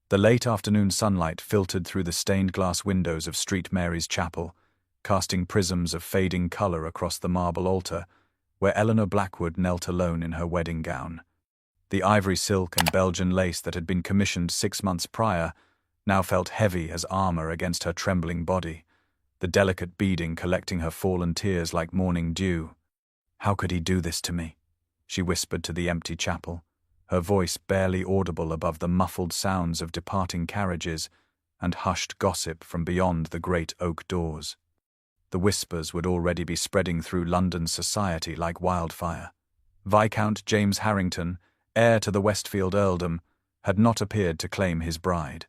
The late afternoon sunlight filtered through the stained glass windows of St. Mary's Chapel, casting prisms of fading color across the marble altar, where Eleanor Blackwood knelt alone in her wedding gown. The ivory silk and Belgian lace that had been commissioned 6 months prior now felt heavy as armor against her trembling body, the delicate beading collecting her fallen tears like morning dew. "How could he do this to me?" she whispered to the empty chapel, her voice barely audible above the muffled sounds of departing carriages and hushed gossip from beyond the great oak doors. The whispers would already be spreading through London's society like wildfire. Viscount James Harrington, heir to the Westfield earldom, had not appeared to claim his bride.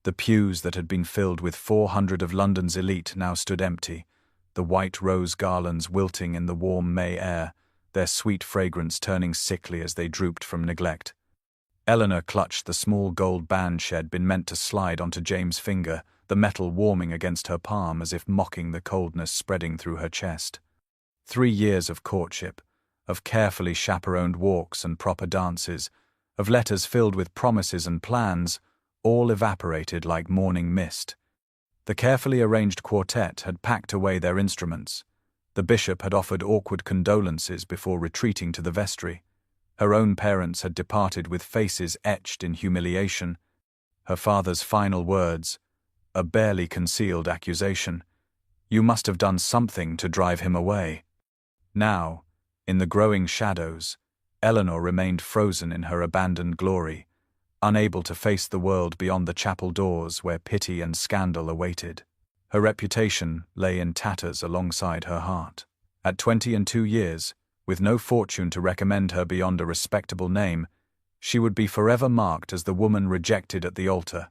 The pews that had been filled with 400 of London's elite now stood empty, the white rose garlands wilting in the warm May air, their sweet fragrance turning sickly as they drooped from neglect. Eleanor clutched the small gold band she had been meant to slide onto James' finger, the metal warming against her palm as if mocking the coldness spreading through her chest. 3 years of courtship, of carefully chaperoned walks and proper dances, of letters filled with promises and plans, all evaporated like morning mist. The carefully arranged quartet had packed away their instruments. The bishop had offered awkward condolences before retreating to the vestry. Her own parents had departed with faces etched in humiliation. Her father's final words, a barely concealed accusation. "You must have done something to drive him away." Now, in the growing shadows, Eleanor remained frozen in her abandoned glory, unable to face the world beyond the chapel doors where pity and scandal awaited. Her reputation lay in tatters alongside her heart. At 22 years, with no fortune to recommend her beyond a respectable name, she would be forever marked as the woman rejected at the altar,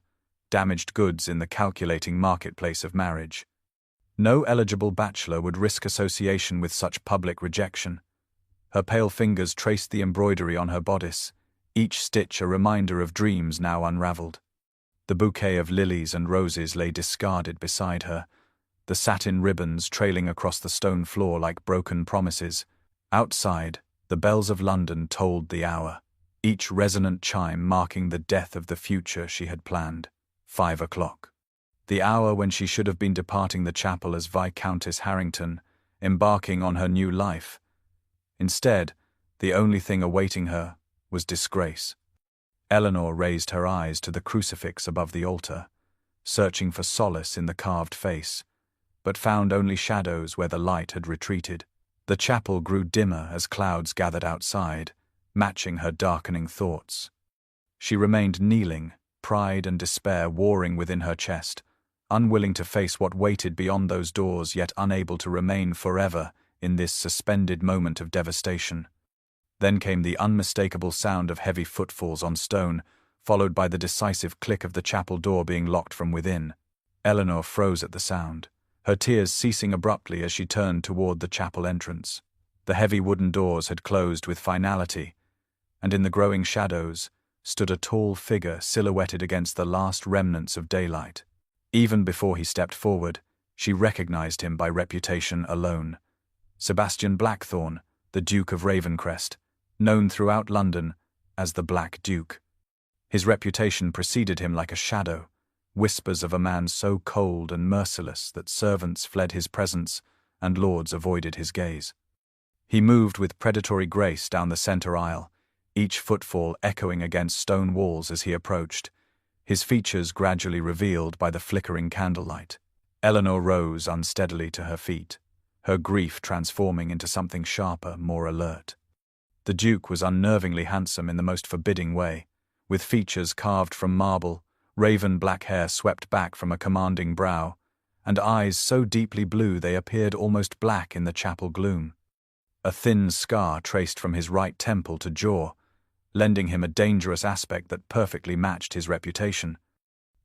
damaged goods in the calculating marketplace of marriage. No eligible bachelor would risk association with such public rejection. Her pale fingers traced the embroidery on her bodice, each stitch a reminder of dreams now unraveled. The bouquet of lilies and roses lay discarded beside her, the satin ribbons trailing across the stone floor like broken promises. Outside, the bells of London tolled the hour, each resonant chime marking the death of the future she had planned. 5 o'clock. The hour when she should have been departing the chapel as Viscountess Harrington, embarking on her new life. Instead, the only thing awaiting her was disgrace. Eleanor raised her eyes to the crucifix above the altar, searching for solace in the carved face, but found only shadows where the light had retreated. The chapel grew dimmer as clouds gathered outside, matching her darkening thoughts. She remained kneeling, pride and despair warring within her chest, unwilling to face what waited beyond those doors, yet unable to remain forever in this suspended moment of devastation. Then came the unmistakable sound of heavy footfalls on stone, followed by the decisive click of the chapel door being locked from within. Eleanor froze at the sound, her tears ceasing abruptly as she turned toward the chapel entrance. The heavy wooden doors had closed with finality, and in the growing shadows stood a tall figure silhouetted against the last remnants of daylight. Even before he stepped forward, she recognized him by reputation alone. Sebastian Blackthorne, the Duke of Ravencrest, known throughout London as the Black Duke. His reputation preceded him like a shadow, whispers of a man so cold and merciless that servants fled his presence and lords avoided his gaze. He moved with predatory grace down the center aisle, each footfall echoing against stone walls as he approached, his features gradually revealed by the flickering candlelight. Eleanor rose unsteadily to her feet, her grief transforming into something sharper, more alert. The Duke was unnervingly handsome in the most forbidding way, with features carved from marble, raven black hair swept back from a commanding brow, and eyes so deeply blue they appeared almost black in the chapel gloom. A thin scar traced from his right temple to jaw, lending him a dangerous aspect that perfectly matched his reputation.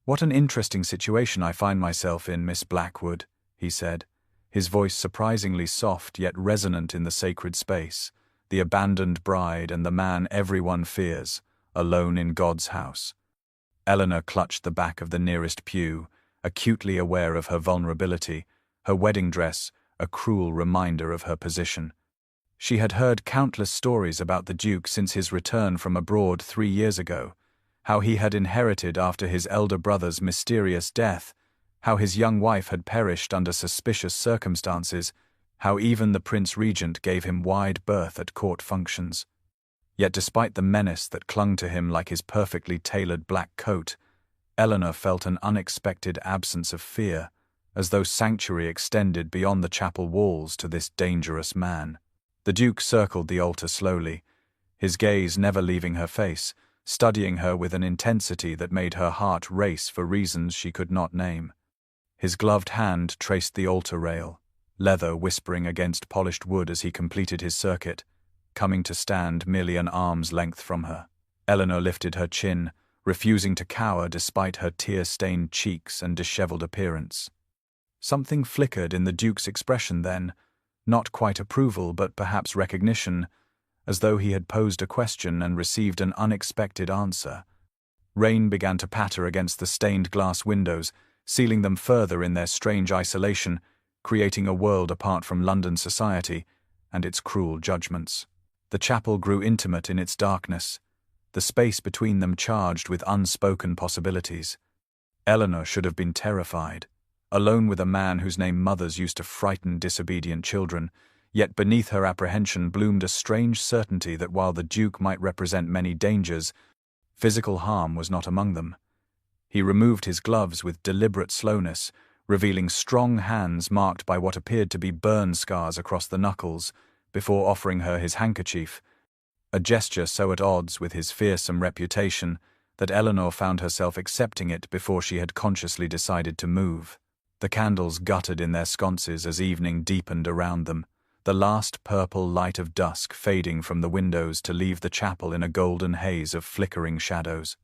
"What an interesting situation I find myself in, Miss Blackwood," he said, his voice surprisingly soft yet resonant in the sacred space, the abandoned bride and the man everyone fears, alone in God's house. Eleanor clutched the back of the nearest pew, acutely aware of her vulnerability, her wedding dress a cruel reminder of her position. She had heard countless stories about the Duke since his return from abroad 3 years ago, how he had inherited after his elder brother's mysterious death, how his young wife had perished under suspicious circumstances, how even the Prince Regent gave him wide berth at court functions. Yet despite the menace that clung to him like his perfectly tailored black coat, Eleanor felt an unexpected absence of fear, as though sanctuary extended beyond the chapel walls to this dangerous man. The Duke circled the altar slowly, his gaze never leaving her face, studying her with an intensity that made her heart race for reasons she could not name. His gloved hand traced the altar rail, leather whispering against polished wood as he completed his circuit, coming to stand merely an arm's length from her. Eleanor lifted her chin, refusing to cower despite her tear-stained cheeks and disheveled appearance. Something flickered in the Duke's expression then, not quite approval but perhaps recognition, as though he had posed a question and received an unexpected answer. Rain began to patter against the stained glass windows, sealing them further in their strange isolation, creating a world apart from London society and its cruel judgments. The chapel grew intimate in its darkness, the space between them charged with unspoken possibilities. Eleanor should have been terrified, alone with a man whose name mothers used to frighten disobedient children, yet beneath her apprehension bloomed a strange certainty that while the Duke might represent many dangers, physical harm was not among them. He removed his gloves with deliberate slowness, revealing strong hands marked by what appeared to be burn scars across the knuckles, before offering her his handkerchief, a gesture so at odds with his fearsome reputation that Eleanor found herself accepting it before she had consciously decided to move. The candles guttered in their sconces as evening deepened around them, the last purple light of dusk fading from the windows to leave the chapel in a golden haze of flickering shadows.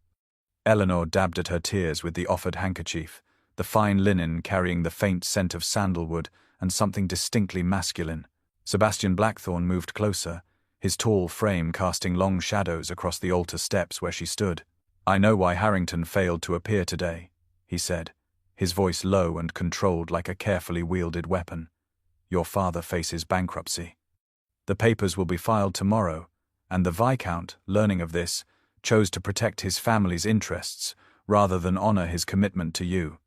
Eleanor dabbed at her tears with the offered handkerchief, the fine linen carrying the faint scent of sandalwood and something distinctly masculine. Sebastian Blackthorne moved closer, his tall frame casting long shadows across the altar steps where she stood. "I know why Harrington failed to appear today," he said, his voice low and controlled like a carefully wielded weapon. "Your father faces bankruptcy. The papers will be filed tomorrow, and the Viscount, learning of this, chose to protect his family's interests rather than honor his commitment to you."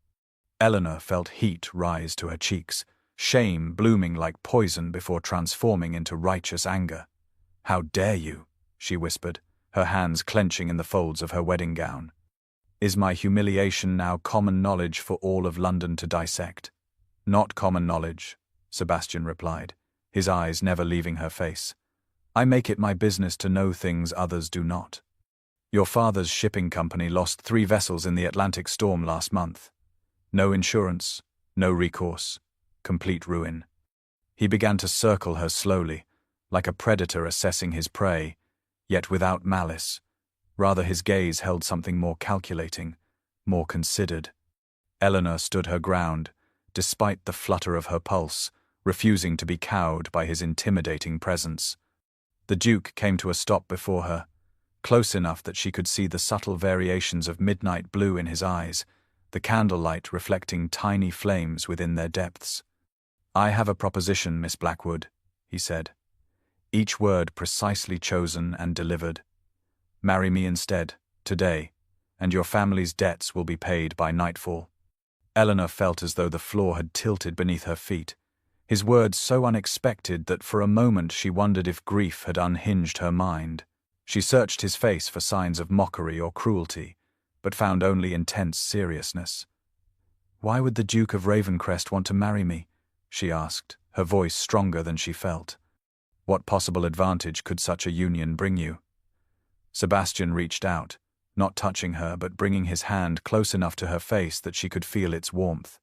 Eleanor felt heat rise to her cheeks, shame blooming like poison before transforming into righteous anger. "How dare you?" she whispered, her hands clenching in the folds of her wedding gown. "Is my humiliation now common knowledge for all of London to dissect?" "Not common knowledge," Sebastian replied, his eyes never leaving her face. "I make it my business to know things others do not. Your father's shipping company lost 3 vessels in the Atlantic storm last month. No insurance, no recourse, complete ruin." He began to circle her slowly, like a predator assessing his prey, yet without malice. Rather, his gaze held something more calculating, more considered. Eleanor stood her ground, despite the flutter of her pulse, refusing to be cowed by his intimidating presence. The Duke came to a stop before her, close enough that she could see the subtle variations of midnight blue in his eyes, the candlelight reflecting tiny flames within their depths. "I have a proposition, Miss Blackwood," he said, each word precisely chosen and delivered. "Marry me instead, today, and your family's debts will be paid by nightfall." Eleanor felt as though the floor had tilted beneath her feet, his words so unexpected that for a moment she wondered if grief had unhinged her mind. She searched his face for signs of mockery or cruelty, but found only intense seriousness. "Why would the Duke of Ravencrest want to marry me?" she asked, her voice stronger than she felt. "What possible advantage could such a union bring you?" Sebastian reached out, not touching her but bringing his hand close enough to her face that she could feel its warmth.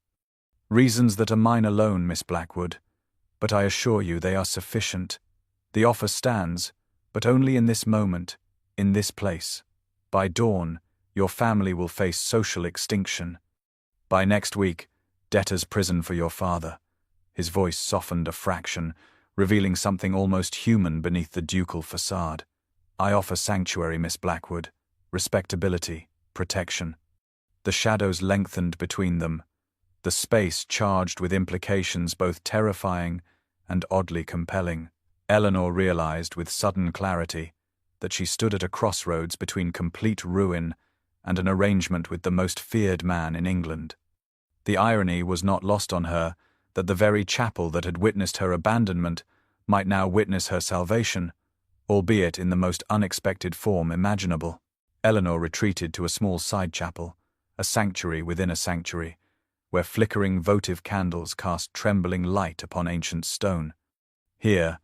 "Reasons that are mine alone, Miss Blackwood, but I assure you they are sufficient. The offer stands, but only in this moment, in this place. By dawn, your family will face social extinction. By next week, debtor's prison for your father." His voice softened a fraction, revealing something almost human beneath the ducal facade. "I offer sanctuary, Miss Blackwood, respectability, protection." The shadows lengthened between them, the space charged with implications both terrifying and oddly compelling. Eleanor realized with sudden clarity that she stood at a crossroads between complete ruin and an arrangement with the most feared man in England. The irony was not lost on her that the very chapel that had witnessed her abandonment might now witness her salvation, albeit in the most unexpected form imaginable. Eleanor retreated to a small side chapel, a sanctuary within a sanctuary, where flickering votive candles cast trembling light upon ancient stone. Here,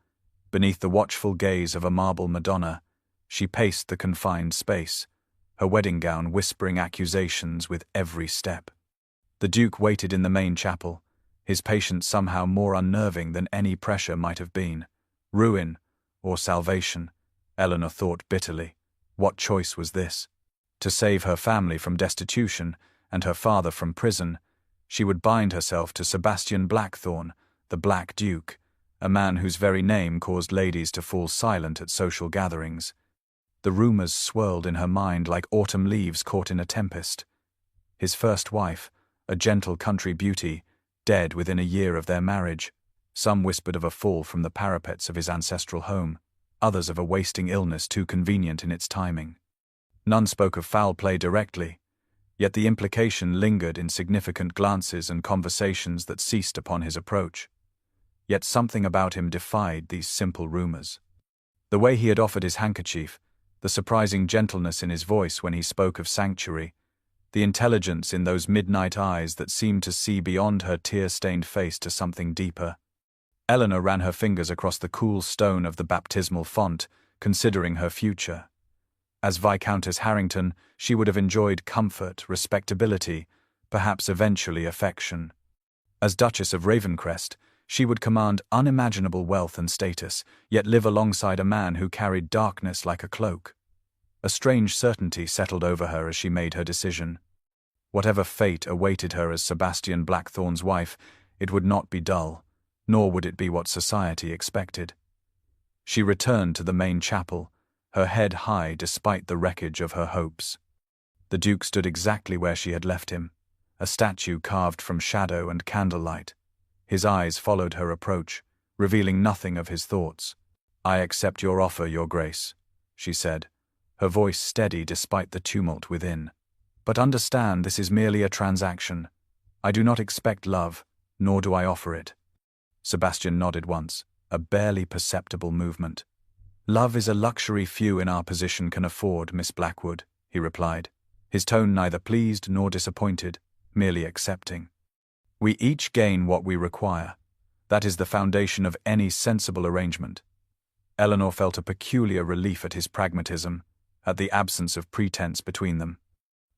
beneath the watchful gaze of a marble Madonna, she paced the confined space, her wedding gown whispering accusations with every step. The Duke waited in the main chapel, his patience somehow more unnerving than any pressure might have been. Ruin, or salvation, Eleanor thought bitterly. What choice was this? To save her family from destitution and her father from prison, she would bind herself to Sebastian Blackthorne, the Black Duke, a man whose very name caused ladies to fall silent at social gatherings. The rumors swirled in her mind like autumn leaves caught in a tempest. His first wife, a gentle country beauty, dead within a year of their marriage. Some whispered of a fall from the parapets of his ancestral home, others of a wasting illness too convenient in its timing. None spoke of foul play directly, yet the implication lingered in significant glances and conversations that ceased upon his approach. Yet something about him defied these simple rumors. The way he had offered his handkerchief, the surprising gentleness in his voice when he spoke of sanctuary, the intelligence in those midnight eyes that seemed to see beyond her tear-stained face to something deeper. Eleanor ran her fingers across the cool stone of the baptismal font, considering her future. As Viscountess Harrington, she would have enjoyed comfort, respectability, perhaps eventually affection. As Duchess of Ravencrest, she would command unimaginable wealth and status, yet live alongside a man who carried darkness like a cloak. A strange certainty settled over her as she made her decision. Whatever fate awaited her as Sebastian Blackthorne's wife, it would not be dull, nor would it be what society expected. She returned to the main chapel, her head high despite the wreckage of her hopes. The Duke stood exactly where she had left him, a statue carved from shadow and candlelight. His eyes followed her approach, revealing nothing of his thoughts. "I accept your offer, Your Grace," she said, her voice steady despite the tumult within. "But understand, this is merely a transaction. I do not expect love, nor do I offer it." Sebastian nodded once, a barely perceptible movement. "Love is a luxury few in our position can afford, Miss Blackwood," he replied, his tone neither pleased nor disappointed, merely accepting. "We each gain what we require. That is the foundation of any sensible arrangement." Eleanor felt a peculiar relief at his pragmatism, at the absence of pretense between them.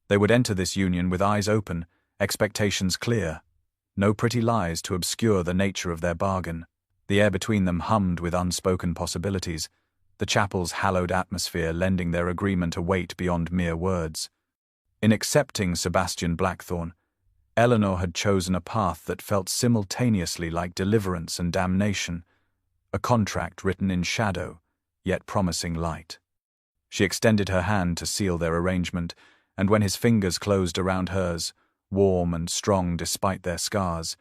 They would enter this union with eyes open, expectations clear, no pretty lies to obscure the nature of their bargain. The air between them hummed with unspoken possibilities, the chapel's hallowed atmosphere lending their agreement a weight beyond mere words. In accepting Sebastian Blackthorne, Eleanor had chosen a path that felt simultaneously like deliverance and damnation, a contract written in shadow, yet promising light. She extended her hand to seal their arrangement, and when his fingers closed around hers, warm and strong despite their scars,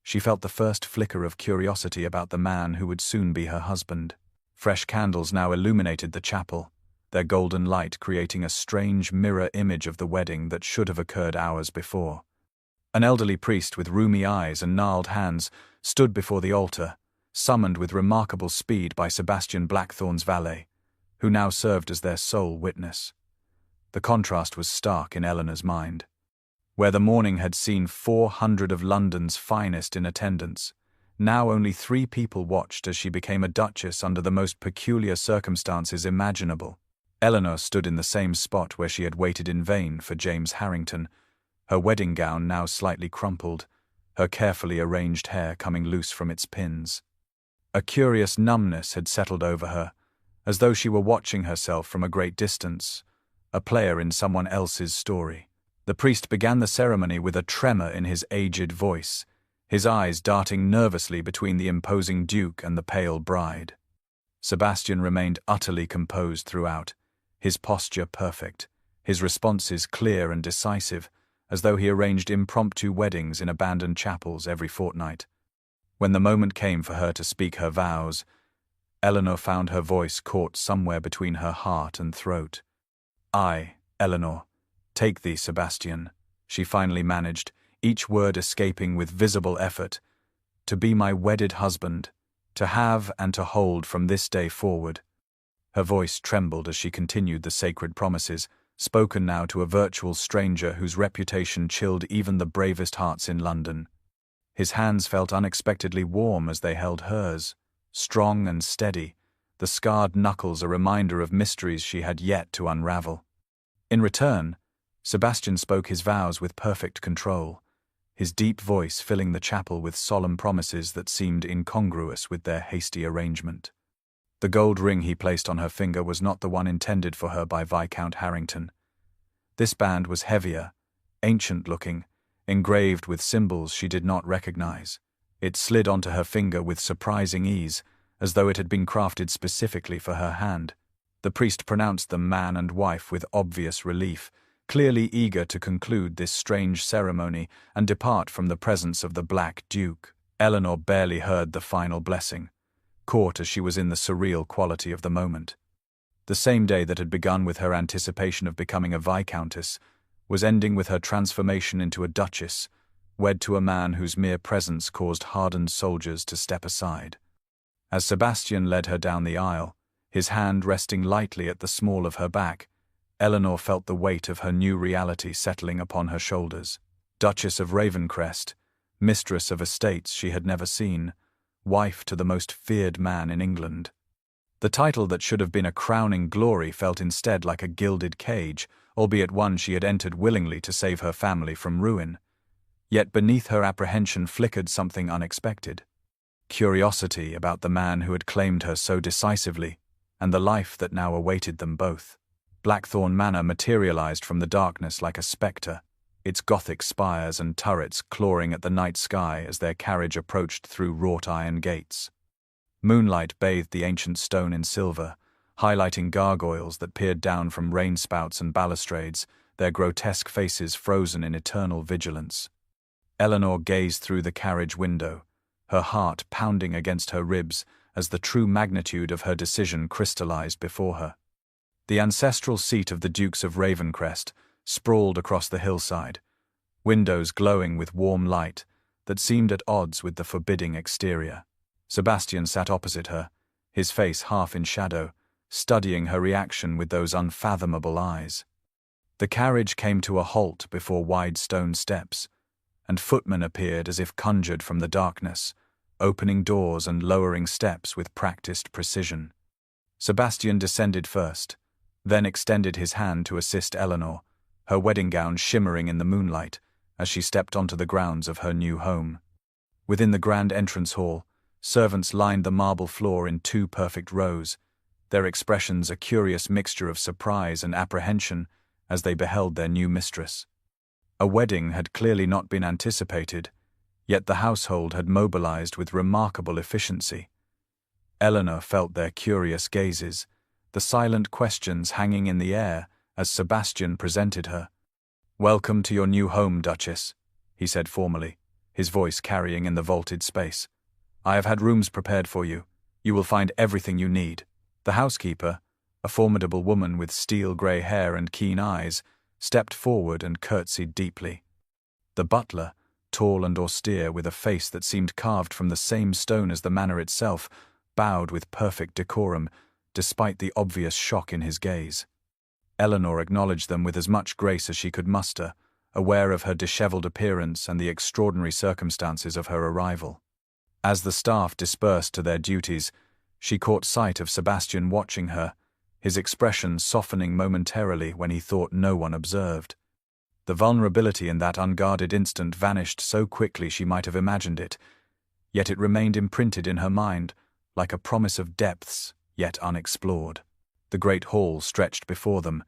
she felt the first flicker of curiosity about the man who would soon be her husband. Fresh candles now illuminated the chapel, their golden light creating a strange mirror image of the wedding that should have occurred hours before. An elderly priest with rheumy eyes and gnarled hands stood before the altar, summoned with remarkable speed by Sebastian Blackthorne's valet, who now served as their sole witness. The contrast was stark in Eleanor's mind. Where the morning had seen 400 of London's finest in attendance, now only 3 people watched as she became a duchess under the most peculiar circumstances imaginable. Eleanor stood in the same spot where she had waited in vain for James Harrington, her wedding gown now slightly crumpled, her carefully arranged hair coming loose from its pins. A curious numbness had settled over her, as though she were watching herself from a great distance, a player in someone else's story. The priest began the ceremony with a tremor in his aged voice, his eyes darting nervously between the imposing duke and the pale bride. Sebastian remained utterly composed throughout, his posture perfect, his responses clear and decisive, as though he arranged impromptu weddings in abandoned chapels every fortnight. When the moment came for her to speak her vows, Eleanor found her voice caught somewhere between her heart and throat. "I, Eleanor, "Take thee, Sebastian," she finally managed, each word escaping with visible effort. "To be my wedded husband, to have and to hold from this day forward." Her voice trembled as she continued the sacred promises, spoken now to a virtual stranger whose reputation chilled even the bravest hearts in London. His hands felt unexpectedly warm as they held hers, strong and steady, the scarred knuckles a reminder of mysteries she had yet to unravel. In return, Sebastian spoke his vows with perfect control, his deep voice filling the chapel with solemn promises that seemed incongruous with their hasty arrangement. The gold ring he placed on her finger was not the one intended for her by Viscount Harrington. This band was heavier, ancient-looking, engraved with symbols she did not recognize. It slid onto her finger with surprising ease, as though it had been crafted specifically for her hand. The priest pronounced them man and wife with obvious relief, clearly eager to conclude this strange ceremony and depart from the presence of the Black Duke. Eleanor barely heard the final blessing, caught as she was in the surreal quality of the moment. The same day that had begun with her anticipation of becoming a viscountess was ending with her transformation into a duchess, wed to a man whose mere presence caused hardened soldiers to step aside. As Sebastian led her down the aisle, his hand resting lightly at the small of her back, Eleanor felt the weight of her new reality settling upon her shoulders. Duchess of Ravencrest, mistress of estates she had never seen, wife to the most feared man in England. The title that should have been a crowning glory felt instead like a gilded cage, albeit one she had entered willingly to save her family from ruin. Yet beneath her apprehension flickered something unexpected. Curiosity about the man who had claimed her so decisively, and the life that now awaited them both. Blackthorn Manor materialized from the darkness like a spectre, its Gothic spires and turrets clawing at the night sky as their carriage approached through wrought iron gates. Moonlight bathed the ancient stone in silver, highlighting gargoyles that peered down from rainspouts and balustrades, their grotesque faces frozen in eternal vigilance. Eleanor gazed through the carriage window, her heart pounding against her ribs as the true magnitude of her decision crystallized before her. The ancestral seat of the Dukes of Ravencrest sprawled across the hillside, windows glowing with warm light that seemed at odds with the forbidding exterior. Sebastian sat opposite her, his face half in shadow, studying her reaction with those unfathomable eyes. The carriage came to a halt before wide stone steps, and footmen appeared as if conjured from the darkness, opening doors and lowering steps with practiced precision. Sebastian descended first, then extended his hand to assist Eleanor, her wedding gown shimmering in the moonlight as she stepped onto the grounds of her new home. Within the grand entrance hall, servants lined the marble floor in 2 perfect rows, their expressions a curious mixture of surprise and apprehension as they beheld their new mistress. A wedding had clearly not been anticipated, yet the household had mobilized with remarkable efficiency. Eleanor felt their curious gazes, the silent questions hanging in the air as Sebastian presented her. "Welcome to your new home, Duchess," he said formally, his voice carrying in the vaulted space. "I have had rooms prepared for you. You will find everything you need." The housekeeper, a formidable woman with steel-grey hair and keen eyes, stepped forward and curtsied deeply. The butler, tall and austere with a face that seemed carved from the same stone as the manor itself, bowed with perfect decorum, despite the obvious shock in his gaze. Eleanor acknowledged them with as much grace as she could muster, aware of her disheveled appearance and the extraordinary circumstances of her arrival. As the staff dispersed to their duties, she caught sight of Sebastian watching her, his expression softening momentarily when he thought no one observed. The vulnerability in that unguarded instant vanished so quickly she might have imagined it, yet it remained imprinted in her mind, like a promise of depths yet unexplored. The great hall stretched before them,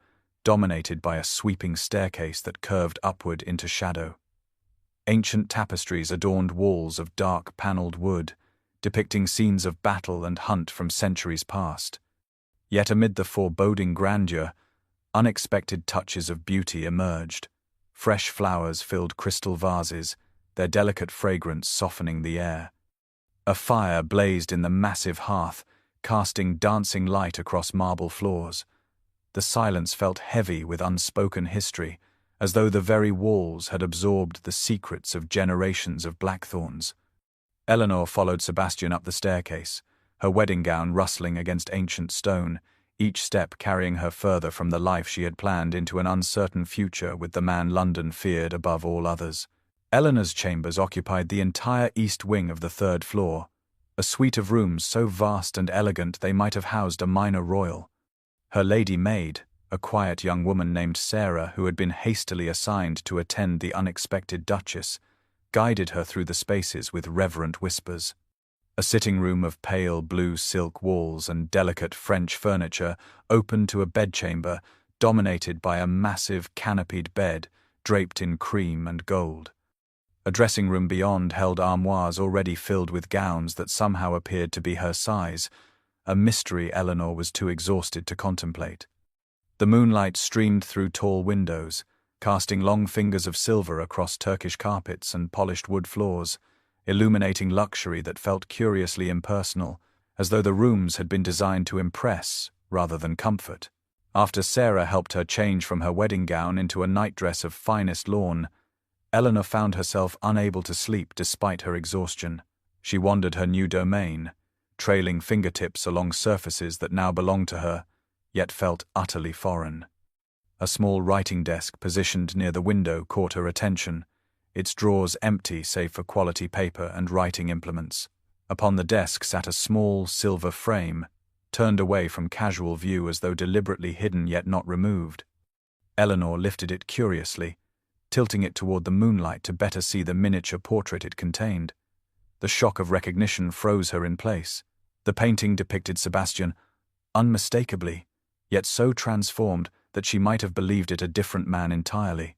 dominated by a sweeping staircase that curved upward into shadow. Ancient tapestries adorned walls of dark panelled wood, depicting scenes of battle and hunt from centuries past. Yet amid the foreboding grandeur, unexpected touches of beauty emerged. Fresh flowers filled crystal vases, their delicate fragrance softening the air. A fire blazed in the massive hearth, casting dancing light across marble floors. The silence felt heavy with unspoken history, as though the very walls had absorbed the secrets of generations of blackthorns. Eleanor followed Sebastian up the staircase, her wedding gown rustling against ancient stone, each step carrying her further from the life she had planned into an uncertain future with the man London feared above all others. Eleanor's chambers occupied the entire east wing of the third floor, a suite of rooms so vast and elegant they might have housed a minor royal. Her lady maid, a quiet young woman named Sarah who had been hastily assigned to attend the unexpected Duchess, guided her through the spaces with reverent whispers. A sitting room of pale blue silk walls and delicate French furniture opened to a bedchamber dominated by a massive canopied bed draped in cream and gold. A dressing room beyond held armoires already filled with gowns that somehow appeared to be her size, a mystery Eleanor was too exhausted to contemplate. The moonlight streamed through tall windows, casting long fingers of silver across Turkish carpets and polished wood floors, illuminating luxury that felt curiously impersonal, as though the rooms had been designed to impress rather than comfort. After Sarah helped her change from her wedding gown into a nightdress of finest lawn, Eleanor found herself unable to sleep despite her exhaustion. She wandered her new domain, trailing fingertips along surfaces that now belonged to her, yet felt utterly foreign. A small writing desk positioned near the window caught her attention, its drawers empty save for quality paper and writing implements. Upon the desk sat a small silver frame, turned away from casual view as though deliberately hidden yet not removed. Eleanor lifted it curiously, tilting it toward the moonlight to better see the miniature portrait it contained. The shock of recognition froze her in place. The painting depicted Sebastian, unmistakably, yet so transformed that she might have believed it a different man entirely.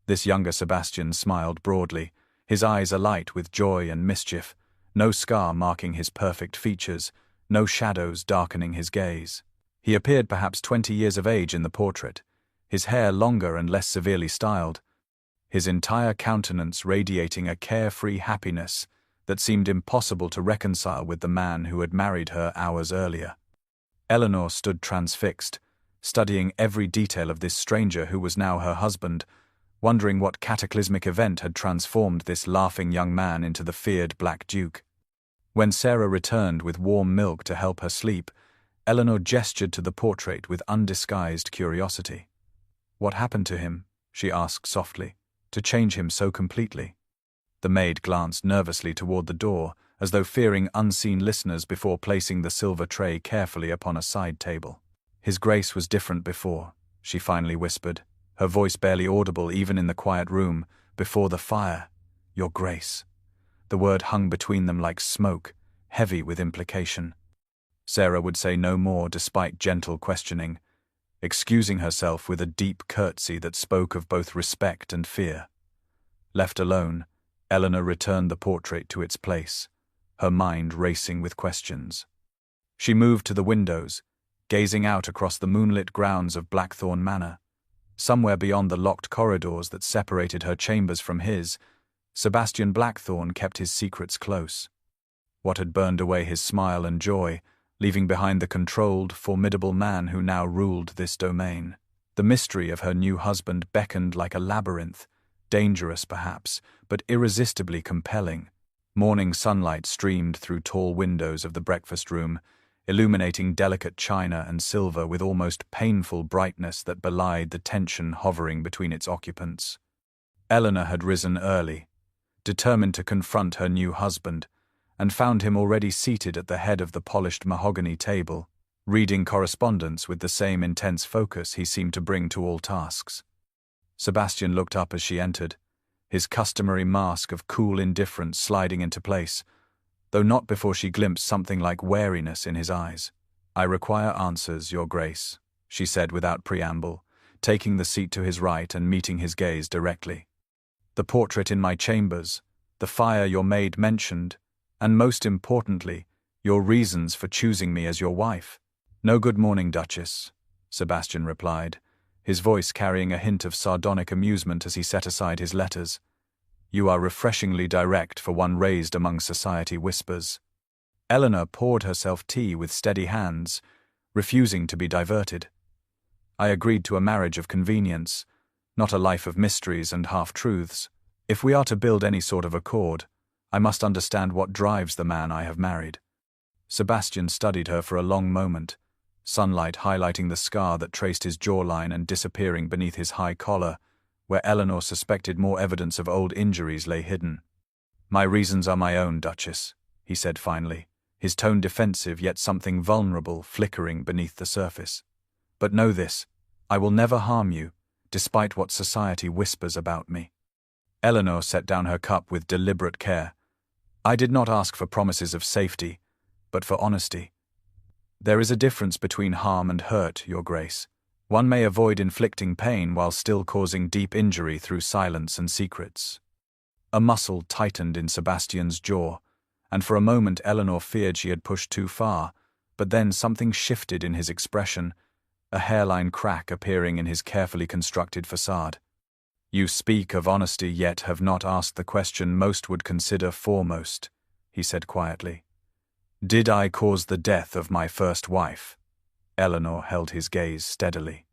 This younger Sebastian smiled broadly, his eyes alight with joy and mischief, no scar marking his perfect features, no shadows darkening his gaze. He appeared perhaps 20 years of age in the portrait, his hair longer and less severely styled, his entire countenance radiating a carefree happiness that seemed impossible to reconcile with the man who had married her hours earlier. Eleanor stood transfixed, studying every detail of this stranger who was now her husband, wondering what cataclysmic event had transformed this laughing young man into the feared Black Duke. When Sarah returned with warm milk to help her sleep, Eleanor gestured to the portrait with undisguised curiosity. "What happened to him?" she asked softly, "to change him so completely?" The maid glanced nervously toward the door, as though fearing unseen listeners before placing the silver tray carefully upon a side table. "His Grace was different before," she finally whispered, her voice barely audible even in the quiet room, "before the fire. Your Grace." The word hung between them like smoke, heavy with implication. Sarah would say no more despite gentle questioning, excusing herself with a deep curtsy that spoke of both respect and fear. Left alone, Eleanor returned the portrait to its place, her mind racing with questions. She moved to the windows, gazing out across the moonlit grounds of Blackthorn Manor. Somewhere beyond the locked corridors that separated her chambers from his, Sebastian Blackthorn kept his secrets close. What had burned away his smile and joy, leaving behind the controlled, formidable man who now ruled this domain? The mystery of her new husband beckoned like a labyrinth, dangerous perhaps, but irresistibly compelling. Morning sunlight streamed through tall windows of the breakfast room, illuminating delicate china and silver with almost painful brightness that belied the tension hovering between its occupants. Eleanor had risen early, determined to confront her new husband, and found him already seated at the head of the polished mahogany table, reading correspondence with the same intense focus he seemed to bring to all tasks. Sebastian looked up as she entered, his customary mask of cool indifference sliding into place, though not before she glimpsed something like wariness in his eyes. "I require answers, Your Grace," she said without preamble, taking the seat to his right and meeting his gaze directly. "The portrait in my chambers, the fire your maid mentioned, and most importantly, your reasons for choosing me as your wife." "No good morning, Duchess," Sebastian replied, his voice carrying a hint of sardonic amusement as he set aside his letters. "You are refreshingly direct for one raised among society whispers." Eleanor poured herself tea with steady hands, refusing to be diverted. "I agreed to a marriage of convenience, not a life of mysteries and half-truths. If we are to build any sort of accord, I must understand what drives the man I have married." Sebastian studied her for a long moment, sunlight highlighting the scar that traced his jawline and disappearing beneath his high collar, where Eleanor suspected more evidence of old injuries lay hidden. "My reasons are my own, Duchess," he said finally, his tone defensive yet something vulnerable flickering beneath the surface. "But know this, I will never harm you, despite what society whispers about me." Eleanor set down her cup with deliberate care. "I did not ask for promises of safety, but for honesty. There is a difference between harm and hurt, Your Grace. One may avoid inflicting pain while still causing deep injury through silence and secrets." A muscle tightened in Sebastian's jaw, and for a moment Eleanor feared she had pushed too far, but then something shifted in his expression, a hairline crack appearing in his carefully constructed facade. "You speak of honesty yet have not asked the question most would consider foremost," he said quietly. "Did I cause the death of my first wife?" Eleanor held his gaze steadily.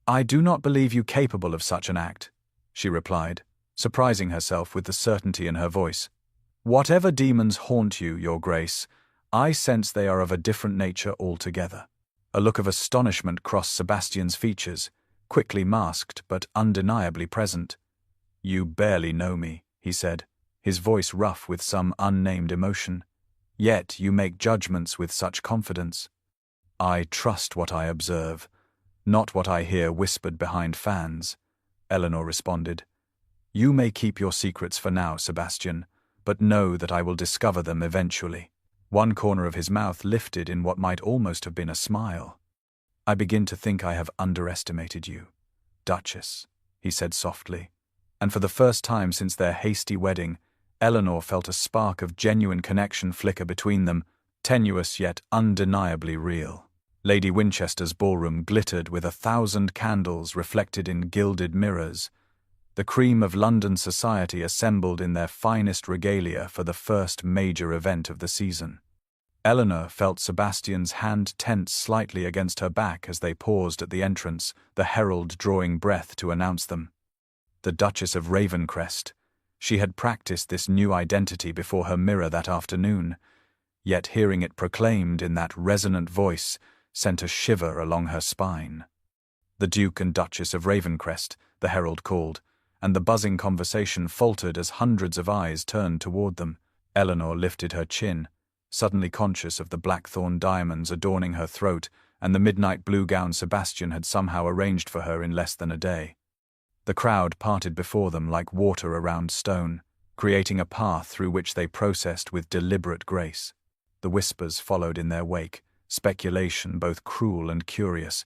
"I do not believe you capable of such an act," she replied, surprising herself with the certainty in her voice. "Whatever demons haunt you, Your Grace, I sense they are of a different nature altogether." A look of astonishment crossed Sebastian's features, quickly masked but undeniably present. "You barely know me," he said, his voice rough with some unnamed emotion. "Yet you make judgments with such confidence." "I trust what I observe, not what I hear whispered behind fans," Eleanor responded. "You may keep your secrets for now, Sebastian, but know that I will discover them eventually." One corner of his mouth lifted in what might almost have been a smile. "I begin to think I have underestimated you, Duchess," he said softly, and for the first time since their hasty wedding, Eleanor felt a spark of genuine connection flicker between them, tenuous yet undeniably real. Lady Winchester's ballroom glittered with 1,000 candles reflected in gilded mirrors, the cream of London society assembled in their finest regalia for the first major event of the season. Eleanor felt Sebastian's hand tense slightly against her back as they paused at the entrance, the herald drawing breath to announce them. The Duchess of Ravencrest. She had practiced this new identity before her mirror that afternoon, yet hearing it proclaimed in that resonant voice sent a shiver along her spine. "The Duke and Duchess of Ravencrest," the herald called, and the buzzing conversation faltered as hundreds of eyes turned toward them. Eleanor lifted her chin, suddenly conscious of the blackthorn diamonds adorning her throat and the midnight blue gown Sebastian had somehow arranged for her in less than a day. The crowd parted before them like water around stone, creating a path through which they processed with deliberate grace. The whispers followed in their wake, speculation both cruel and curious.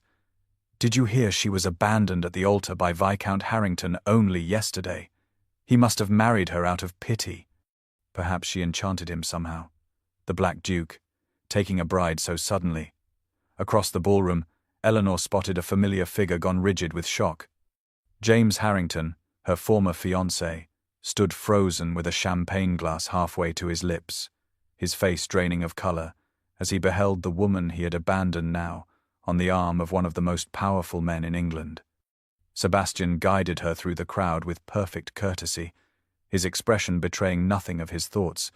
"Did you hear she was abandoned at the altar by Viscount Harrington only yesterday? He must have married her out of pity. Perhaps she enchanted him somehow. The Black Duke, taking a bride so suddenly." Across the ballroom, Eleanor spotted a familiar figure gone rigid with shock. James Harrington, her former fiancé, stood frozen with a champagne glass halfway to his lips, his face draining of color, as he beheld the woman he had abandoned now, on the arm of one of the most powerful men in England. Sebastian guided her through the crowd with perfect courtesy, his expression betraying nothing of his thoughts,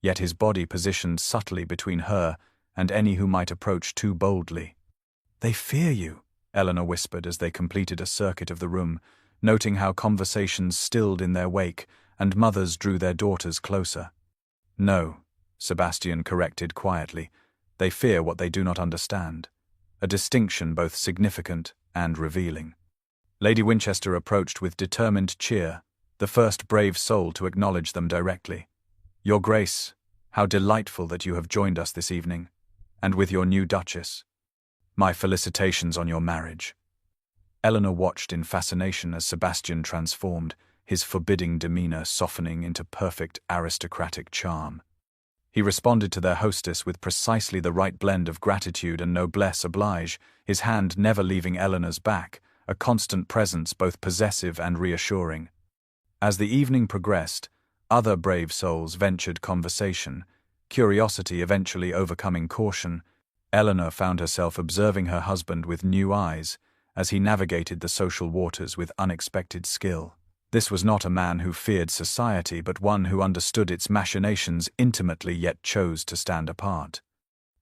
yet his body positioned subtly between her and any who might approach too boldly. "They fear you," Eleanor whispered as they completed a circuit of the room, noting how conversations stilled in their wake and mothers drew their daughters closer. "No," Sebastian corrected quietly, "they fear what they do not understand," a distinction both significant and revealing. Lady Winchester approached with determined cheer, the first brave soul to acknowledge them directly. "Your Grace, how delightful that you have joined us this evening, and with your new Duchess. My felicitations on your marriage." Eleanor watched in fascination as Sebastian transformed, his forbidding demeanor softening into perfect aristocratic charm. He responded to their hostess with precisely the right blend of gratitude and noblesse oblige, his hand never leaving Eleanor's back, a constant presence both possessive and reassuring. As the evening progressed, other brave souls ventured conversation, curiosity eventually overcoming caution. Eleanor found herself observing her husband with new eyes, as he navigated the social waters with unexpected skill. This was not a man who feared society, but one who understood its machinations intimately yet chose to stand apart.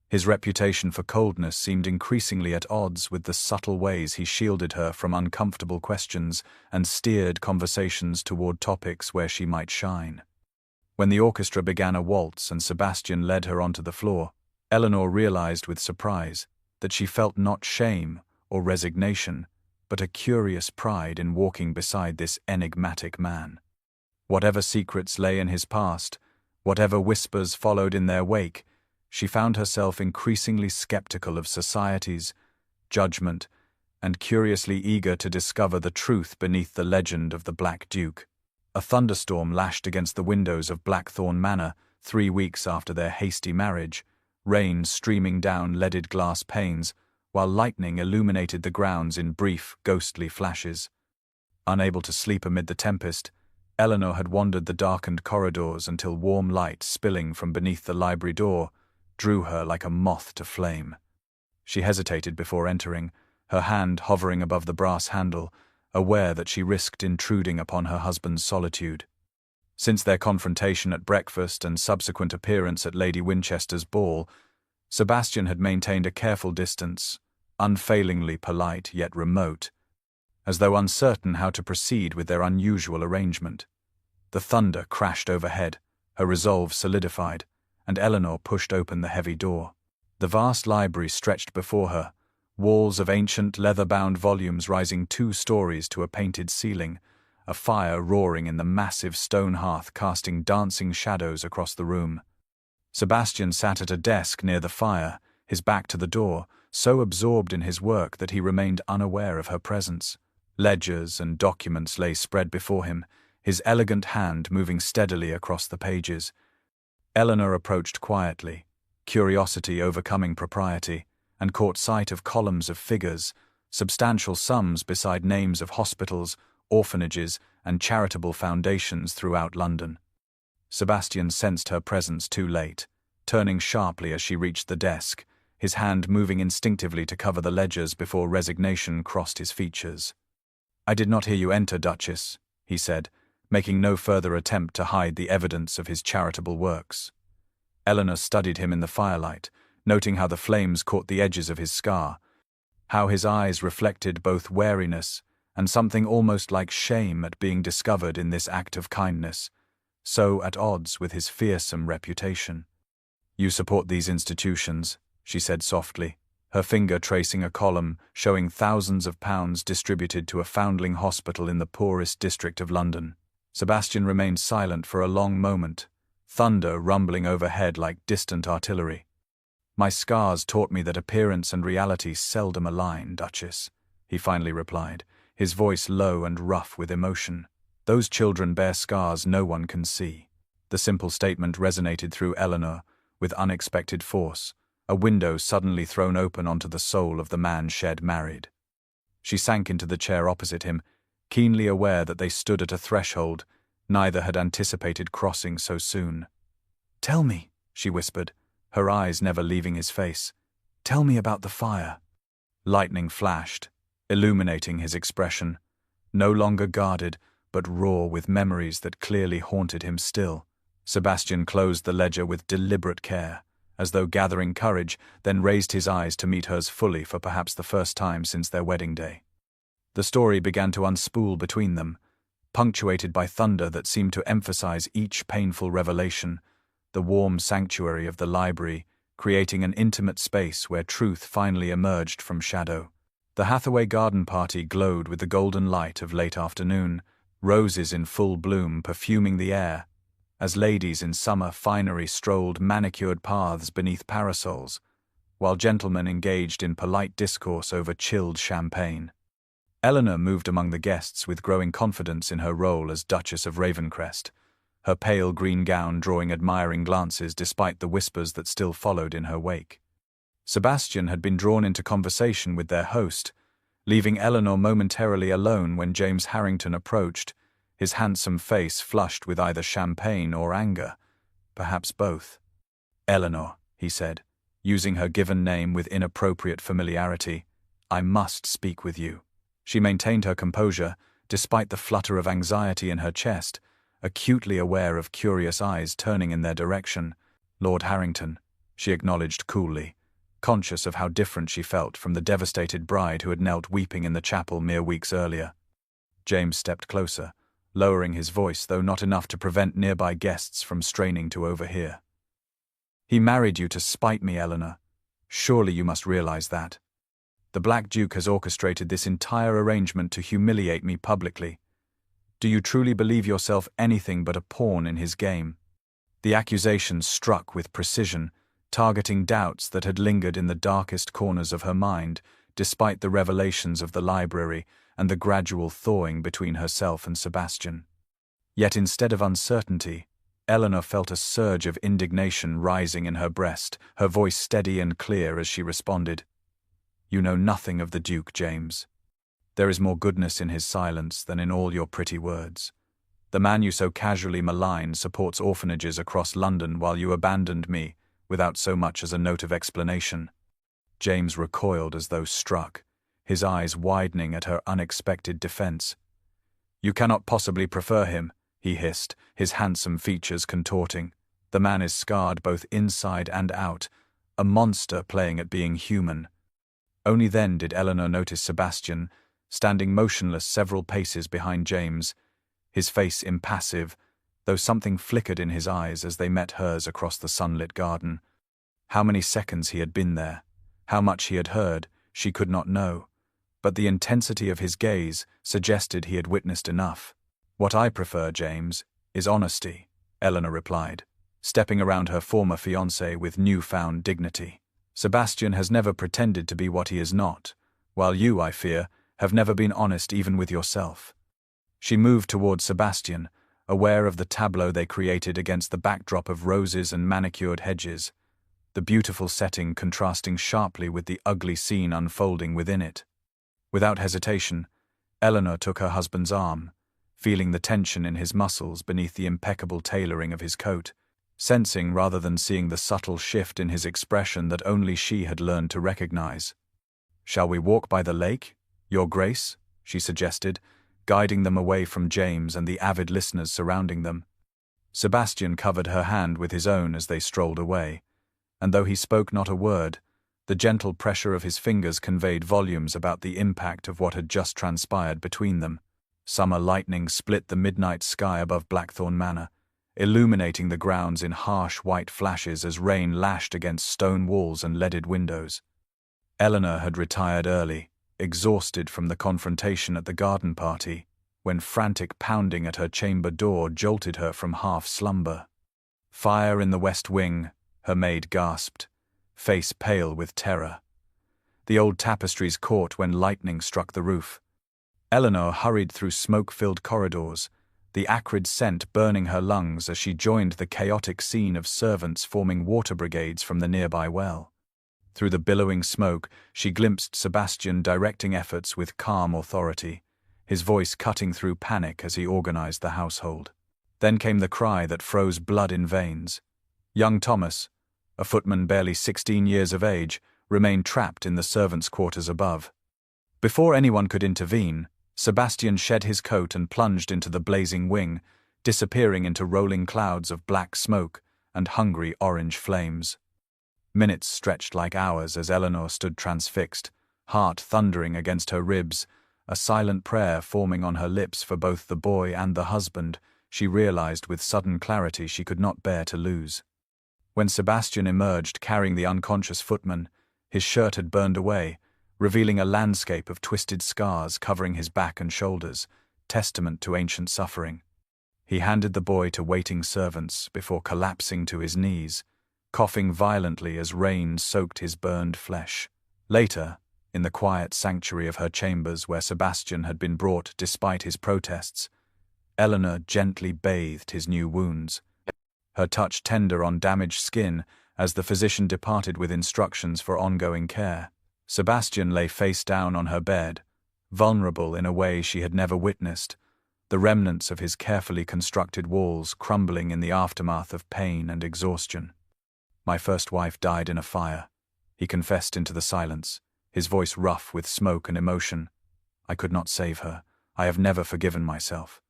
His reputation for coldness seemed increasingly at odds with the subtle ways he shielded her from uncomfortable questions and steered conversations toward topics where she might shine. When the orchestra began a waltz and Sebastian led her onto the floor, Eleanor realized with surprise that she felt not shame or resignation, but a curious pride in walking beside this enigmatic man. Whatever secrets lay in his past, whatever whispers followed in their wake, she found herself increasingly skeptical of society's judgment and curiously eager to discover the truth beneath the legend of the Black Duke. A thunderstorm lashed against the windows of Blackthorn Manor 3 weeks after their hasty marriage, rain streaming down leaded glass panes, while lightning illuminated the grounds in brief, ghostly flashes. Unable to sleep amid the tempest, Eleanor had wandered the darkened corridors until warm light spilling from beneath the library door drew her like a moth to flame. She hesitated before entering, her hand hovering above the brass handle, aware that she risked intruding upon her husband's solitude. Since their confrontation at breakfast and subsequent appearance at Lady Winchester's ball, Sebastian had maintained a careful distance, unfailingly polite yet remote, as though uncertain how to proceed with their unusual arrangement. The thunder crashed overhead, her resolve solidified, and Eleanor pushed open the heavy door. The vast library stretched before her, walls of ancient leather-bound volumes rising 2 stories to a painted ceiling, a fire roaring in the massive stone hearth casting dancing shadows across the room. Sebastian sat at a desk near the fire, his back to the door, so absorbed in his work that he remained unaware of her presence. Ledgers and documents lay spread before him, his elegant hand moving steadily across the pages. Eleanor approached quietly, curiosity overcoming propriety, and caught sight of columns of figures, substantial sums beside names of hospitals, orphanages, and charitable foundations throughout London. Sebastian sensed her presence too late, turning sharply as she reached the desk, his hand moving instinctively to cover the ledgers before resignation crossed his features. "I did not hear you enter, Duchess," he said, making no further attempt to hide the evidence of his charitable works. Eleanor studied him in the firelight, noting how the flames caught the edges of his scar, how his eyes reflected both wariness and something almost like shame at being discovered in this act of kindness, so at odds with his fearsome reputation. "You support these institutions," she said softly, her finger tracing a column showing thousands of pounds distributed to a foundling hospital in the poorest district of London. Sebastian remained silent for a long moment, thunder rumbling overhead like distant artillery. "My scars taught me that appearance and reality seldom align, Duchess," he finally replied, his voice low and rough with emotion. "Those children bear scars no one can see." The simple statement resonated through Eleanor with unexpected force, a window suddenly thrown open onto the soul of the man she'd married. She sank into the chair opposite him, keenly aware that they stood at a threshold neither had anticipated crossing so soon. "Tell me," she whispered, her eyes never leaving his face. "Tell me about the fire." Lightning flashed, illuminating his expression, no longer guarded, but raw with memories that clearly haunted him still. Sebastian closed the ledger with deliberate care, as though gathering courage, then raised his eyes to meet hers fully for perhaps the first time since their wedding day. The story began to unspool between them, punctuated by thunder that seemed to emphasize each painful revelation, the warm sanctuary of the library, creating an intimate space where truth finally emerged from shadow. The Hathaway garden party glowed with the golden light of late afternoon, roses in full bloom perfuming the air, as ladies in summer finery strolled manicured paths beneath parasols, while gentlemen engaged in polite discourse over chilled champagne. Eleanor moved among the guests with growing confidence in her role as Duchess of Ravencrest, her pale green gown drawing admiring glances despite the whispers that still followed in her wake. Sebastian had been drawn into conversation with their host, leaving Eleanor momentarily alone when James Harrington approached, his handsome face flushed with either champagne or anger, perhaps both. "Eleanor," he said, using her given name with inappropriate familiarity, "I must speak with you." She maintained her composure, despite the flutter of anxiety in her chest, acutely aware of curious eyes turning in their direction. "Lord Harrington," she acknowledged coolly, conscious of how different she felt from the devastated bride who had knelt weeping in the chapel mere weeks earlier. James stepped closer, lowering his voice, though not enough to prevent nearby guests from straining to overhear. "He married you to spite me, Eleanor. Surely you must realize that. The Black Duke has orchestrated this entire arrangement to humiliate me publicly. Do you truly believe yourself anything but a pawn in his game?" The accusation struck with precision, targeting doubts that had lingered in the darkest corners of her mind, despite the revelations of the library and the gradual thawing between herself and Sebastian. Yet instead of uncertainty, Eleanor felt a surge of indignation rising in her breast, her voice steady and clear as she responded. "You know nothing of the Duke, James. There is more goodness in his silence than in all your pretty words. The man you so casually malign supports orphanages across London while you abandoned me without so much as a note of explanation." James recoiled as though struck, his eyes widening at her unexpected defense. "You cannot possibly prefer him," he hissed, his handsome features contorting. "The man is scarred both inside and out, a monster playing at being human." Only then did Eleanor notice Sebastian, standing motionless several paces behind James, his face impassive, though something flickered in his eyes as they met hers across the sunlit garden. How many seconds he had been there, how much he had heard, she could not know, but the intensity of his gaze suggested he had witnessed enough. "What I prefer, James, is honesty," Eleanor replied, stepping around her former fiancé with newfound dignity. "Sebastian has never pretended to be what he is not, while you, I fear, have never been honest even with yourself." She moved toward Sebastian, aware of the tableau they created against the backdrop of roses and manicured hedges, the beautiful setting contrasting sharply with the ugly scene unfolding within it. Without hesitation, Eleanor took her husband's arm, feeling the tension in his muscles beneath the impeccable tailoring of his coat, sensing rather than seeing the subtle shift in his expression that only she had learned to recognize. "Shall we walk by the lake, Your Grace?" she suggested, guiding them away from James and the avid listeners surrounding them. Sebastian covered her hand with his own as they strolled away, and though he spoke not a word, the gentle pressure of his fingers conveyed volumes about the impact of what had just transpired between them. Summer lightning split the midnight sky above Blackthorn Manor, illuminating the grounds in harsh white flashes as rain lashed against stone walls and leaded windows. Eleanor had retired early, exhausted from the confrontation at the garden party, when frantic pounding at her chamber door jolted her from half-slumber. "Fire in the west wing," her maid gasped, face pale with terror. The old tapestries caught when lightning struck the roof. Eleanor hurried through smoke-filled corridors, the acrid scent burning her lungs as she joined the chaotic scene of servants forming water brigades from the nearby well. Through the billowing smoke, she glimpsed Sebastian directing efforts with calm authority, his voice cutting through panic as he organized the household. Then came the cry that froze blood in veins. Young Thomas, a footman barely 16 years of age, remained trapped in the servants' quarters above. Before anyone could intervene, Sebastian shed his coat and plunged into the blazing wing, disappearing into rolling clouds of black smoke and hungry orange flames. Minutes stretched like hours as Eleanor stood transfixed, heart thundering against her ribs, a silent prayer forming on her lips for both the boy and the husband she realized with sudden clarity she could not bear to lose. When Sebastian emerged carrying the unconscious footman, his shirt had burned away, revealing a landscape of twisted scars covering his back and shoulders, testament to ancient suffering. He handed the boy to waiting servants before collapsing to his knees, coughing violently as rain soaked his burned flesh. Later, in the quiet sanctuary of her chambers where Sebastian had been brought despite his protests, Eleanor gently bathed his new wounds, her touch tender on damaged skin as the physician departed with instructions for ongoing care. Sebastian lay face down on her bed, vulnerable in a way she had never witnessed, the remnants of his carefully constructed walls crumbling in the aftermath of pain and exhaustion. "My first wife died in a fire," he confessed into the silence, his voice rough with smoke and emotion. I could not save her. I have never forgiven myself.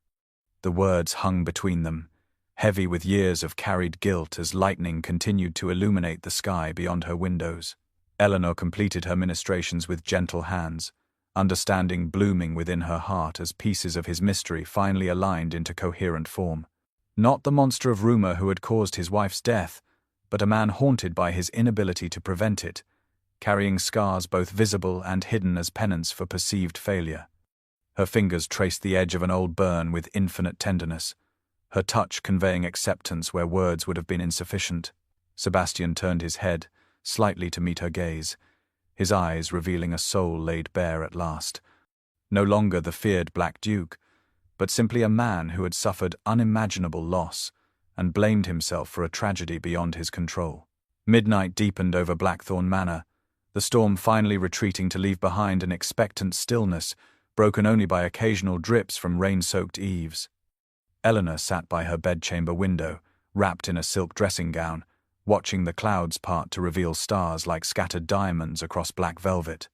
The words hung between them, heavy with years of carried guilt as lightning continued to illuminate the sky beyond her windows. Eleanor completed her ministrations with gentle hands, understanding blooming within her heart as pieces of his mystery finally aligned into coherent form. Not the monster of rumor who had caused his wife's death, but a man haunted by his inability to prevent it, carrying scars both visible and hidden as penance for perceived failure. Her fingers traced the edge of an old burn with infinite tenderness, her touch conveying acceptance where words would have been insufficient. Sebastian turned his head slightly to meet her gaze, his eyes revealing a soul laid bare at last. No longer the feared Black Duke, but simply a man who had suffered unimaginable loss and blamed himself for a tragedy beyond his control. Midnight deepened over Blackthorn Manor, the storm finally retreating to leave behind an expectant stillness, broken only by occasional drips from rain-soaked eaves. Eleanor sat by her bedchamber window, wrapped in a silk dressing gown, watching the clouds part to reveal stars like scattered diamonds across black velvet.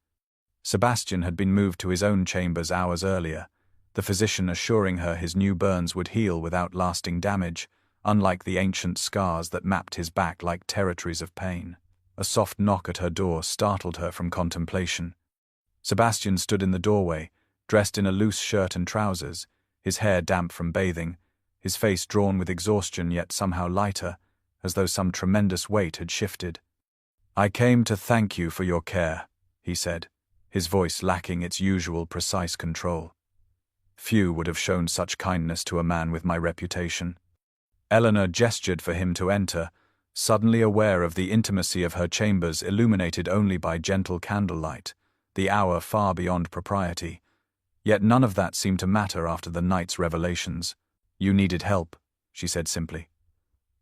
Sebastian had been moved to his own chambers hours earlier, the physician assuring her his new burns would heal without lasting damage, unlike the ancient scars that mapped his back like territories of pain. A soft knock at her door startled her from contemplation. Sebastian stood in the doorway, dressed in a loose shirt and trousers, his hair damp from bathing, his face drawn with exhaustion yet somehow lighter, as though some tremendous weight had shifted. "I came to thank you for your care," he said, his voice lacking its usual precise control. Few would have shown such kindness to a man with my reputation. Eleanor gestured for him to enter, suddenly aware of the intimacy of her chambers illuminated only by gentle candlelight, the hour far beyond propriety. Yet none of that seemed to matter after the night's revelations. "You needed help," she said simply.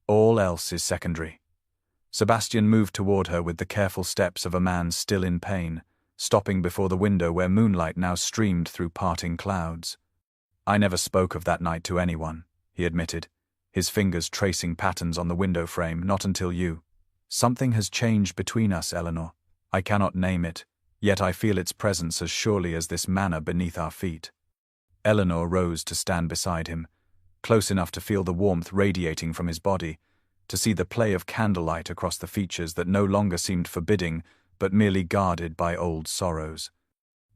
"All else is secondary." Sebastian moved toward her with the careful steps of a man still in pain, stopping before the window where moonlight now streamed through parting clouds. "I never spoke of that night to anyone," he admitted, his fingers tracing patterns on the window frame. "Not until you. Something has changed between us, Eleanor. I cannot name it, yet I feel its presence as surely as this manor beneath our feet." Eleanor rose to stand beside him, close enough to feel the warmth radiating from his body, to see the play of candlelight across the features that no longer seemed forbidding, but merely guarded by old sorrows.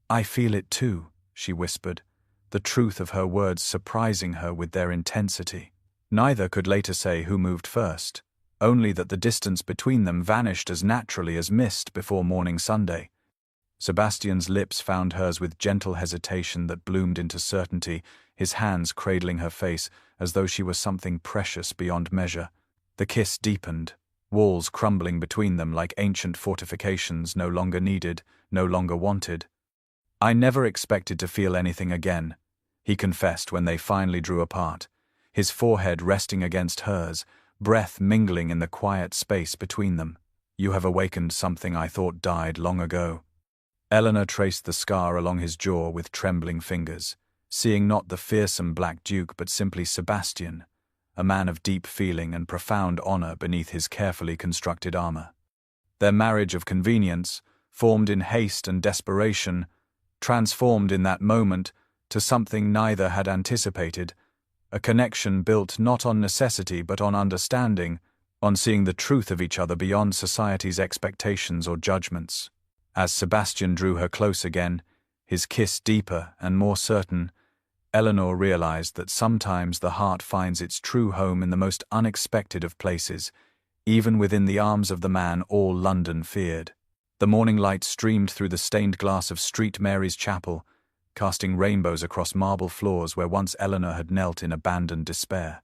"I feel it too," she whispered, the truth of her words surprising her with their intensity. Neither could later say who moved first, only that the distance between them vanished as naturally as mist before morning Sunday. Sebastian's lips found hers with gentle hesitation that bloomed into certainty, his hands cradling her face as though she were something precious beyond measure. The kiss deepened, walls crumbling between them like ancient fortifications no longer needed, no longer wanted. "I never expected to feel anything again," he confessed when they finally drew apart, his forehead resting against hers, breath mingling in the quiet space between them. "You have awakened something I thought died long ago." Eleanor traced the scar along his jaw with trembling fingers, seeing not the fearsome Black Duke but simply Sebastian, a man of deep feeling and profound honor beneath his carefully constructed armor. Their marriage of convenience, formed in haste and desperation, transformed in that moment to something neither had anticipated, a connection built not on necessity but on understanding, on seeing the truth of each other beyond society's expectations or judgments. As Sebastian drew her close again, his kiss deeper and more certain, Eleanor realized that sometimes the heart finds its true home in the most unexpected of places, even within the arms of the man all London feared. The morning light streamed through the stained glass of St. Mary's Chapel, casting rainbows across marble floors where once Eleanor had knelt in abandoned despair.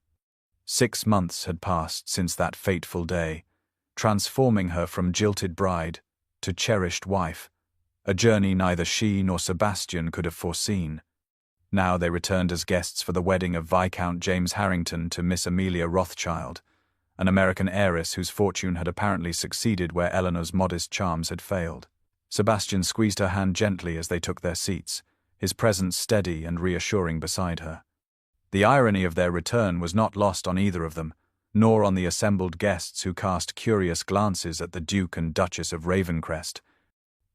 6 months had passed since that fateful day, transforming her from jilted bride to cherished wife, a journey neither she nor Sebastian could have foreseen. Now they returned as guests for the wedding of Viscount James Harrington to Miss Amelia Rothschild, an American heiress whose fortune had apparently succeeded where Eleanor's modest charms had failed. Sebastian squeezed her hand gently as they took their seats, his presence steady and reassuring beside her. The irony of their return was not lost on either of them, nor on the assembled guests who cast curious glances at the Duke and Duchess of Ravencrest.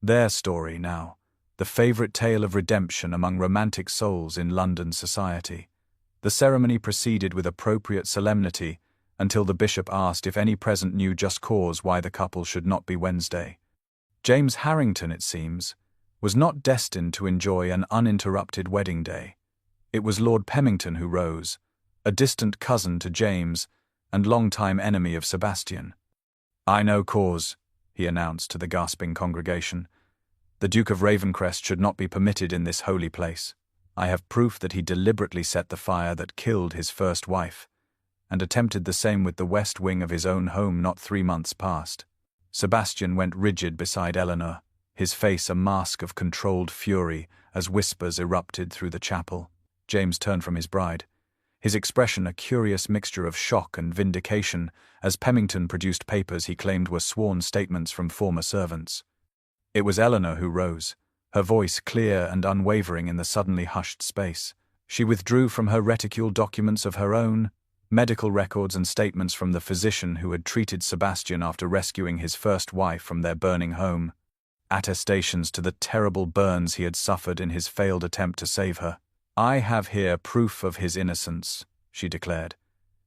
Their story now, the favorite tale of redemption among romantic souls in London society. The ceremony proceeded with appropriate solemnity until the bishop asked if any present knew just cause why the couple should not be Wednesday. James Harrington, it seems, was not destined to enjoy an uninterrupted wedding day. It was Lord Pemington who rose, a distant cousin to James and long-time enemy of Sebastian. "I know cause," he announced to the gasping congregation. "The Duke of Ravencrest should not be permitted in this holy place. I have proof that he deliberately set the fire that killed his first wife, and attempted the same with the west wing of his own home not 3 months past." Sebastian went rigid beside Eleanor, his face a mask of controlled fury as whispers erupted through the chapel. James turned from his bride, his expression a curious mixture of shock and vindication as Pemington produced papers he claimed were sworn statements from former servants. It was Eleanor who rose, her voice clear and unwavering in the suddenly hushed space. She withdrew from her reticule documents of her own, medical records and statements from the physician who had treated Sebastian after rescuing his first wife from their burning home, attestations to the terrible burns he had suffered in his failed attempt to save her. "I have here proof of his innocence," she declared.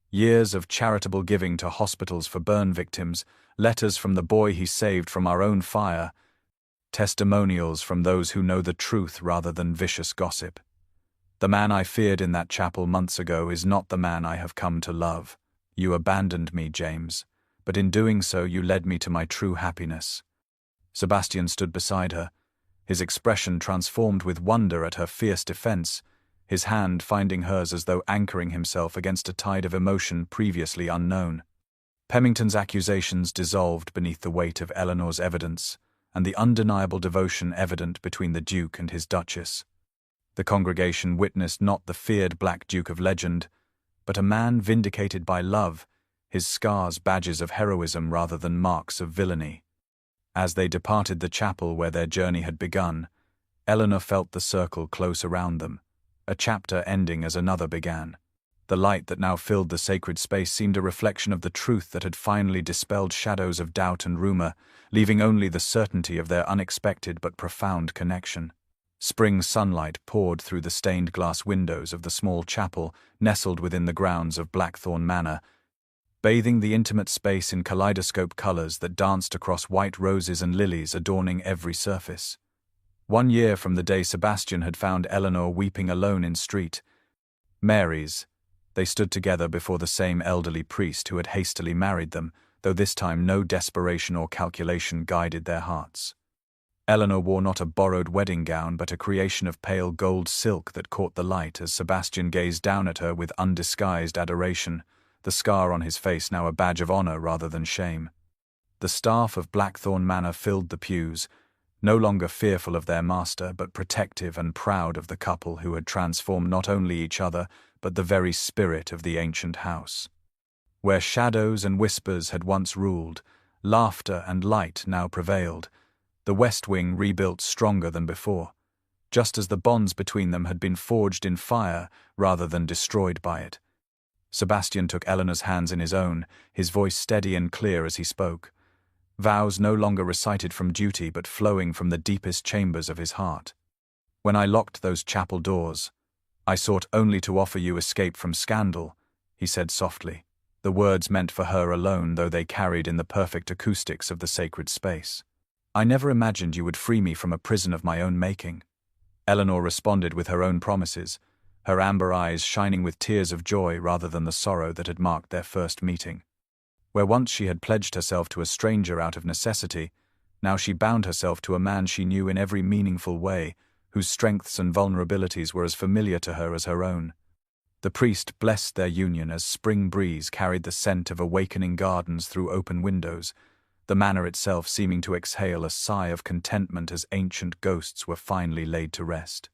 "Years of charitable giving to hospitals for burn victims, letters from the boy he saved from our own fire, testimonials from those who know the truth rather than vicious gossip. The man I feared in that chapel months ago is not the man I have come to love. You abandoned me, James, but in doing so you led me to my true happiness." Sebastian stood beside her, his expression transformed with wonder at her fierce defense, his hand finding hers as though anchoring himself against a tide of emotion previously unknown. Pemington's accusations dissolved beneath the weight of Eleanor's evidence, and the undeniable devotion evident between the Duke and his Duchess. The congregation witnessed not the feared Black Duke of legend, but a man vindicated by love, his scars badges of heroism rather than marks of villainy. As they departed the chapel where their journey had begun, Eleanor felt the circle close around them, a chapter ending as another began. The light that now filled the sacred space seemed a reflection of the truth that had finally dispelled shadows of doubt and rumor, leaving only the certainty of their unexpected but profound connection. Spring sunlight poured through the stained glass windows of the small chapel nestled within the grounds of Blackthorn Manor, bathing the intimate space in kaleidoscope colors that danced across white roses and lilies adorning every surface. 1 year from the day Sebastian had found Eleanor weeping alone in St. Mary's, they stood together before the same elderly priest who had hastily married them, though this time no desperation or calculation guided their hearts. Eleanor wore not a borrowed wedding gown but a creation of pale gold silk that caught the light as Sebastian gazed down at her with undisguised adoration, the scar on his face now a badge of honor rather than shame. The staff of Blackthorn Manor filled the pews, no longer fearful of their master but protective and proud of the couple who had transformed not only each other but the very spirit of the ancient house. Where shadows and whispers had once ruled, laughter and light now prevailed, the west wing rebuilt stronger than before, just as the bonds between them had been forged in fire rather than destroyed by it. Sebastian took Eleanor's hands in his own, his voice steady and clear as he spoke, vows no longer recited from duty but flowing from the deepest chambers of his heart. "When I locked those chapel doors, I sought only to offer you escape from scandal," he said softly, the words meant for her alone though they carried in the perfect acoustics of the sacred space. "I never imagined you would free me from a prison of my own making." Eleanor responded with her own promises, her amber eyes shining with tears of joy rather than the sorrow that had marked their first meeting. Where once she had pledged herself to a stranger out of necessity, now she bound herself to a man she knew in every meaningful way, whose strengths and vulnerabilities were as familiar to her as her own. The priest blessed their union as spring breeze carried the scent of awakening gardens through open windows, the manor itself seeming to exhale a sigh of contentment as ancient ghosts were finally laid to rest.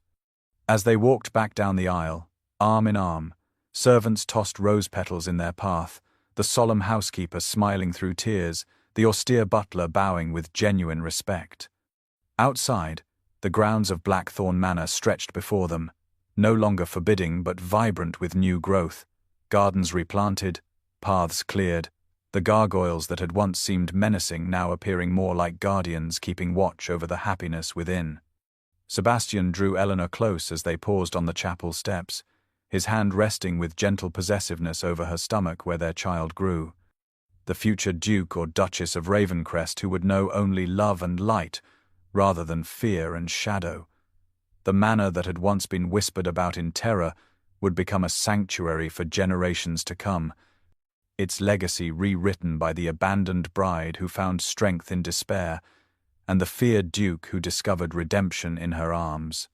As they walked back down the aisle, arm in arm, servants tossed rose petals in their path, the solemn housekeeper smiling through tears, the austere butler bowing with genuine respect. Outside, the grounds of Blackthorn Manor stretched before them, no longer forbidding but vibrant with new growth, gardens replanted, paths cleared, the gargoyles that had once seemed menacing now appearing more like guardians keeping watch over the happiness within. Sebastian drew Eleanor close as they paused on the chapel steps, his hand resting with gentle possessiveness over her stomach where their child grew. The future Duke or Duchess of Ravencrest who would know only love and light, rather than fear and shadow. The manor that had once been whispered about in terror would become a sanctuary for generations to come, its legacy rewritten by the abandoned bride who found strength in despair, and the feared Duke who discovered redemption in her arms.